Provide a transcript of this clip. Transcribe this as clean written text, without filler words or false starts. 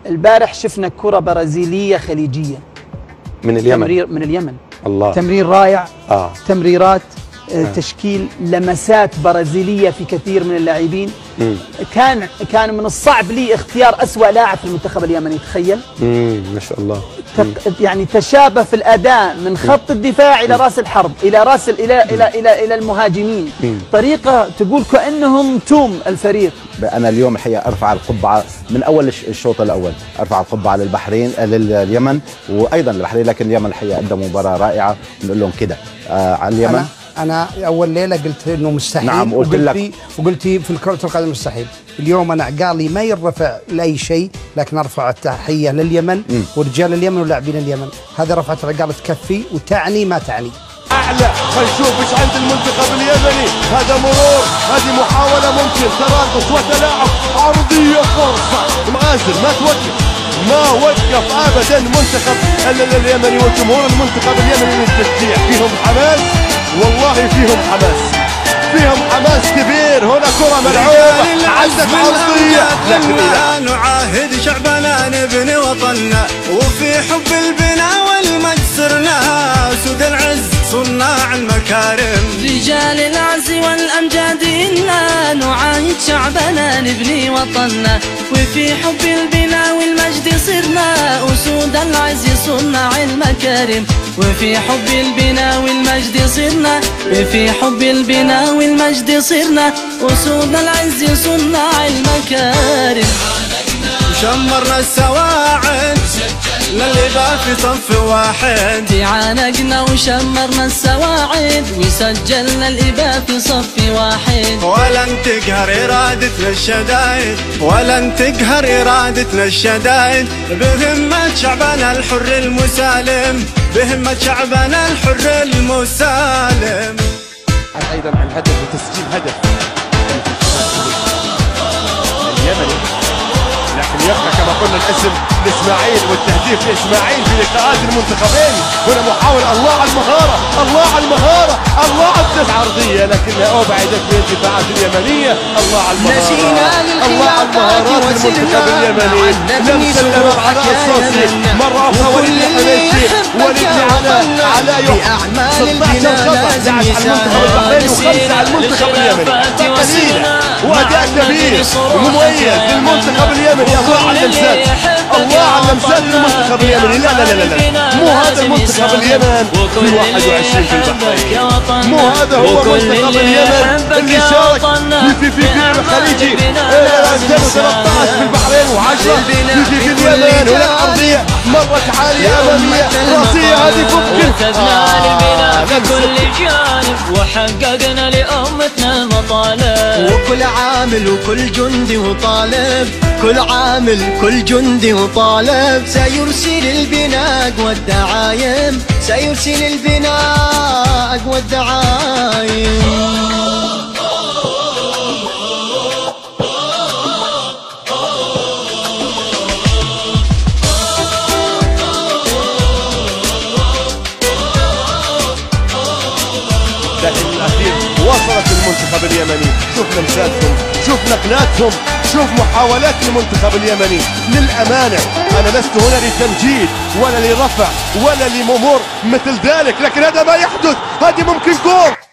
البارح شفنا كرة برازيلية خليجية من اليمن. تمرير من اليمن. الله. تمرير رائع. تمريرات، تشكيل، لمسات برازيلية في كثير من اللاعبين. كان من الصعب لي اختيار أسوأ لاعب في المنتخب اليمني، تخيل. ما شاء الله. يعني تشابه في الأداء من خط الدفاع إلى رأس الحرب، إلى رأس إلى المهاجمين. طريقة تقول كأنهم توم الفريق. أنا اليوم الحقيقة أرفع القبعة من أول الشوط الأول، أرفع القبعة للبحرين لليمن وأيضا للبحرين، لكن اليمن الحقيقة قدموا مباراة رائعة، بنقول لهم كده. على اليمن أنا أول ليلة قلت إنه مستحيل. نعم، وقلت في كرة القدم مستحيل. اليوم أنا قال لي ما يرفع لأي شيء، لكن أرفع التحية لليمن ورجال اليمن ولاعبين اليمن. هذا رفعت قالت تكفي وتعني ما تعني. أعلى خلينا ايش عند المنتخب اليمني. هذا مرور، هذه محاولة ممكن تراقص وتلاعب، عرضية، فرصة. مآزر ما وقف ابدا المنتخب اليمني وجمهور المنتخب اليمني للتشجيع. فيهم حماس، والله فيهم حماس كبير. هنا كرة ملعوبة، عندك عرضية، لكن نعاهد شعبنا نبني وطننا، وفي حب البناء والمجد صرنا سود العز صناع المكارم. رجال العز والأمجاد إنا نعاهد شعبنا نبني وطننا، وفي حب البناء والمجد صرنا أسود العز صناع المكارم. وفي حب البناء والمجد صرنا، وفي حب البناء والمجد صرنا أسود العز صناع المكارم. وشمرنا السواعد للإباء في صف واحد، تعانقنا وشمرنا السواعد وسجلنا الإباء في صف واحد. ولن تقهر إرادتنا الشدائد، ولن تقهر إرادتنا الشدائد، بهمة شعبنا الحر المسالم، بهمة شعبنا الحر المسالم. أيضا الهدف وتسجيل هدف اليمني، لكن يبقى كما قلنا الاسم لاسماعيل والتهديف لاسماعيل في لقاءات المنتخبين. هنا محاولة، الله على المهارة، الله على المهارة، الله على عرضية، لكنها أبعدت من الدفاعات اليمنية. الله على المهارة، الله على المهارات المنتخب اليمني. لم سلم على الصوصي مرة أخرى وليد حميدي، وليد على يوم 16 خطأ دعت على المنتخب البحريني و5 على المنتخب اليمني. قليلة وأداء كبير ومميز للمنتخب اليمني. الله على اللمسات، الله على اللمسات للمنتخب اليمني. لا مو هذا المنتخب اليمن في 21 في البحرين، مو هذا هو منتخب اليمن اللي شارك في الخليجي 2013 في البحرين و10 في اليمن. هنا عرضية مرت عالية أمامية راسية، هذه فكر. في كل جانب وحققنا لأمتنا المطالب. وكل عامل وكل جندي وطالب، كل عامل كل جندي وطالب، سيرسل البناء والدعايم، سيرسل البناء والدعايم. لكن الأخير وصلت المنتخب اليمني. شوف لمساتهم، شوف نقلاتهم، شوف محاولات المنتخب اليمني. للأمانة أنا لست هنا لتمجيد ولا لرفع ولا لممر مثل ذلك، لكن هذا ما يحدث. هذه ممكن جول.